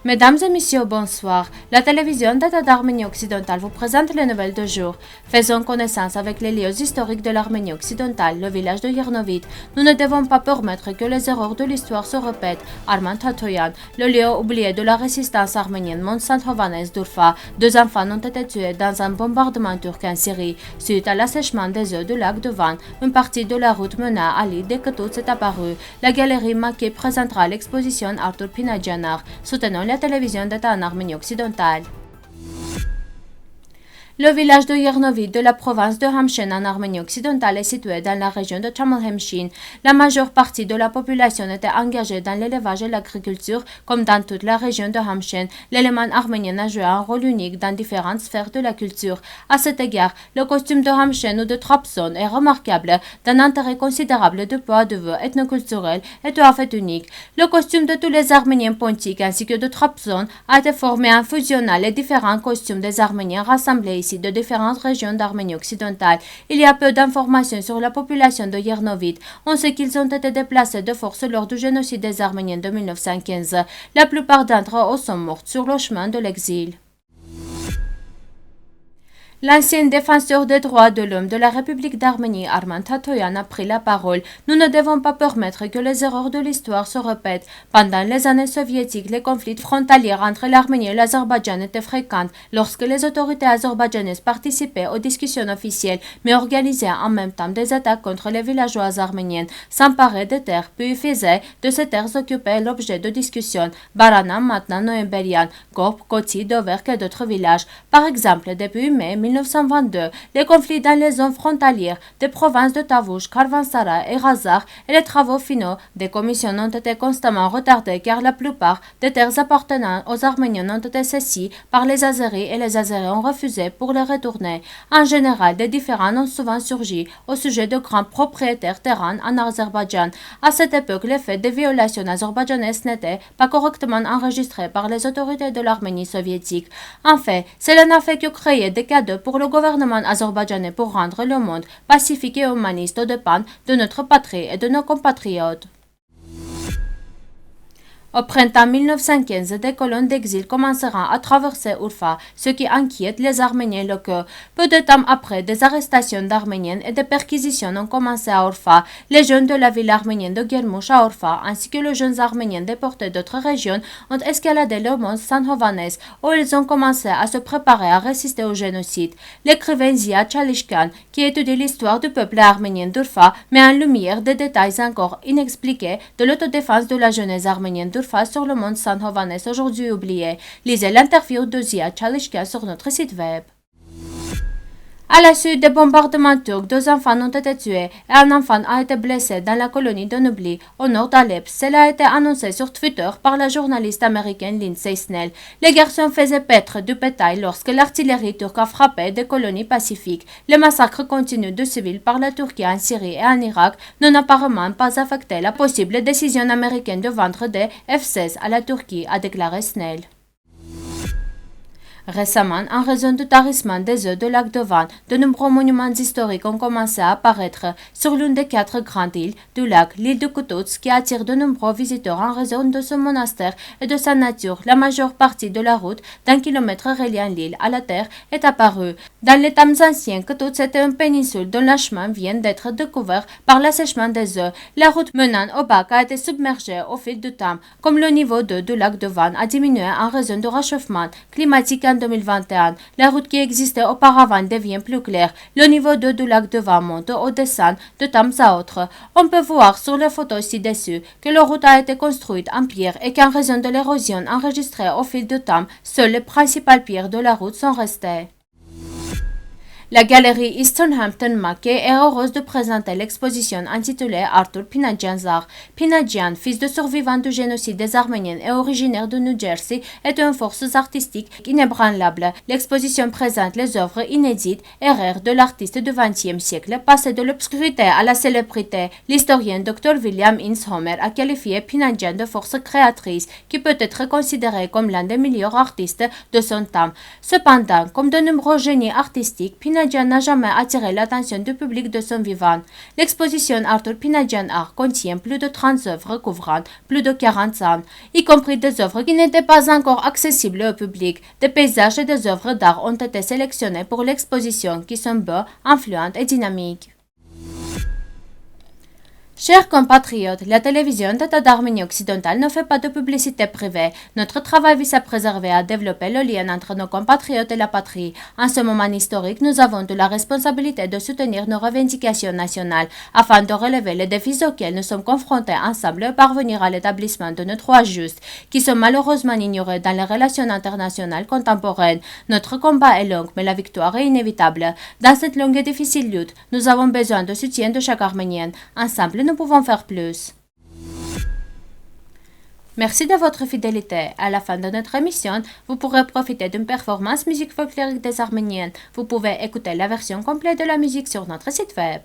Mesdames et messieurs, bonsoir. La télévision d'État d'Arménie occidentale vous présente les nouvelles du jour. Faisons connaissance avec les lieux historiques de l'Arménie occidentale, le village de Yernovit. Nous ne devons pas permettre que les erreurs de l'histoire se répètent. Armand Tatoyan, le lieu oublié de la résistance arménienne, Mont Saint-Hovanès d'Urfa. 2 enfants ont été tués dans un bombardement turc en Syrie. Suite à l'assèchement des eaux du lac de Van, une partie de la route mena à l'île dès que tout s'est apparu. La galerie Maquet présentera l'exposition Arthur Pinadjanar. Soutenons la télévision d'État en Arménie occidentale. Le village de Yernovit de la province de Hamshen en Arménie occidentale est situé dans la région de Chamalhemshin. La majeure partie de la population était engagée dans l'élevage et l'agriculture, comme dans toute la région de Hamshen. L'élément arménien a joué un rôle unique dans différentes sphères de la culture. À cet égard, le costume de Hamshen ou de Trabzon est remarquable, d'un intérêt considérable de point de vue ethnoculturel et tout à fait unique. Le costume de tous les Arméniens pontiques ainsi que de Trabzon a été formé en fusionnant les différents costumes des Arméniens rassemblés de différentes régions d'Arménie occidentale. Il y a peu d'informations sur la population de Yernovit. On sait qu'ils ont été déplacés de force lors du génocide des Arméniens de 1915. La plupart d'entre eux sont morts sur le chemin de l'exil. L'ancien défenseur des droits de l'homme de la République d'Arménie, Armand Tatoyan, a pris la parole. Nous ne devons pas permettre que les erreurs de l'histoire se répètent. Pendant les années soviétiques, les conflits frontaliers entre l'Arménie et l'Azerbaïdjan étaient fréquents lorsque les autorités azerbaïdjanaises participaient aux discussions officielles, mais organisaient en même temps des attaques contre les villageois arméniens, s'emparaient des terres, puis faisaient de ces terres occupées l'objet de discussions. Barana, maintenant Noëmberian, Gorb, Koti, Doverk et d'autres villages. Par exemple, depuis mai 1922, les conflits dans les zones frontalières des provinces de Tavush, Karvansara et Razakh et les travaux finaux des commissions ont été constamment retardés car la plupart des terres appartenant aux Arméniens ont été saisies par les Azéris et les Azéris ont refusé pour les retourner. En général, des différends ont souvent surgi au sujet de grands propriétaires terrains en Azerbaïdjan. À cette époque, les faits de violations azerbaïdjanaises n'étaient pas correctement enregistrés par les autorités de l'Arménie soviétique. En fait, cela n'a fait que créer des cadeaux pour le gouvernement azerbaïdjanais pour rendre le monde pacifique et humaniste aux dépens de notre patrie et de nos compatriotes. Au printemps 1915, des colonnes d'exil commenceront à traverser Urfa, ce qui inquiète les Arméniens locaux. Peu de temps après, des arrestations d'Arméniens et des perquisitions ont commencé à Urfa. Les jeunes de la ville arménienne de Germouch à Urfa, ainsi que les jeunes Arméniens déportés d'autres régions, ont escaladé le mont Saint-Hovanès, où ils ont commencé à se préparer à résister au génocide. L'écrivain Zia Chalishkan, qui étudie l'histoire du peuple arménien d'Urfa, met en lumière des détails encore inexpliqués de l'autodéfense de la jeunesse arménienne d'Urfa sur le mont Saint-Hovanès aujourd'hui oublié. Lisez l'interview de Zia Chalishka sur notre site web. À la suite des bombardements turcs, 2 enfants ont été tués et un enfant a été blessé dans la colonie de Nubli, au nord d'Alep. Cela a été annoncé sur Twitter par la journaliste américaine Lindsay Snell. Les garçons faisaient paître du bétail lorsque l'artillerie turque a frappé des colonies pacifiques. Le massacre continu de civils par la Turquie en Syrie et en Irak n'ont apparemment pas affecté la possible décision américaine de vendre des F-16 à la Turquie, a déclaré Snell. Récemment, en raison du tarissement des eaux du lac de Van, de nombreux monuments historiques ont commencé à apparaître sur l'une des 4 grandes îles du lac, l'île de Koutous, qui attire de nombreux visiteurs en raison de ce monastère et de sa nature. La majeure partie de la route d'1 kilomètre reliant l'île à la terre est apparue. Dans les temps anciens, Koutous était une péninsule dont le chemin vient d'être découvert par l'assèchement des eaux. La route menant au bac a été submergée au fil du temps, comme le niveau d'eau du lac de Van a diminué en raison du réchauffement climatique en 2021. La route qui existait auparavant devient plus claire. Le niveau d'eau du lac de Van monte ou descend de temps à autre. On peut voir sur les photos ci-dessus que la route a été construite en pierre et qu'en raison de l'érosion enregistrée au fil du temps, seules les principales pierres de la route sont restées. La galerie Eastern Hampton Mackay est heureuse de présenter l'exposition intitulée Arthur Pinadjan. Pinadjan, fils de survivant du génocide des Arméniens et originaire de New Jersey, est une force artistique inébranlable. L'exposition présente les œuvres inédites et rares de l'artiste du XXe siècle, passé de l'obscurité à la célébrité. L'historien Dr. William Ince Homer a qualifié Pinadjan de force créatrice qui peut être considérée comme l'un des meilleurs artistes de son temps. Cependant, comme de nombreux génies artistiques, Pinadjan Pinadjan n'a jamais attiré l'attention du public de son vivant. L'exposition Arthur Pinadjan Art contient plus de 30 œuvres couvrant plus de 40 ans, y compris des œuvres qui n'étaient pas encore accessibles au public. Des paysages et des œuvres d'art ont été sélectionnés pour l'exposition qui sont beaux, influentes et dynamiques. Chers compatriotes, la télévision d'État d'Arménie occidentale ne fait pas de publicité privée. Notre travail vise à préserver et à développer le lien entre nos compatriotes et la patrie. En ce moment historique, nous avons de la responsabilité de soutenir nos revendications nationales afin de relever les défis auxquels nous sommes confrontés ensemble et parvenir à l'établissement de nos droits justes, qui sont malheureusement ignorés dans les relations internationales contemporaines. Notre combat est long, mais la victoire est inévitable. Dans cette longue et difficile lutte, nous avons besoin de soutien de chaque Arménien. Ensemble, nous pouvons faire plus. Merci de votre fidélité. À la fin de notre émission, vous pourrez profiter d'une performance musique folklorique des Arméniennes. Vous pouvez écouter la version complète de la musique sur notre site web.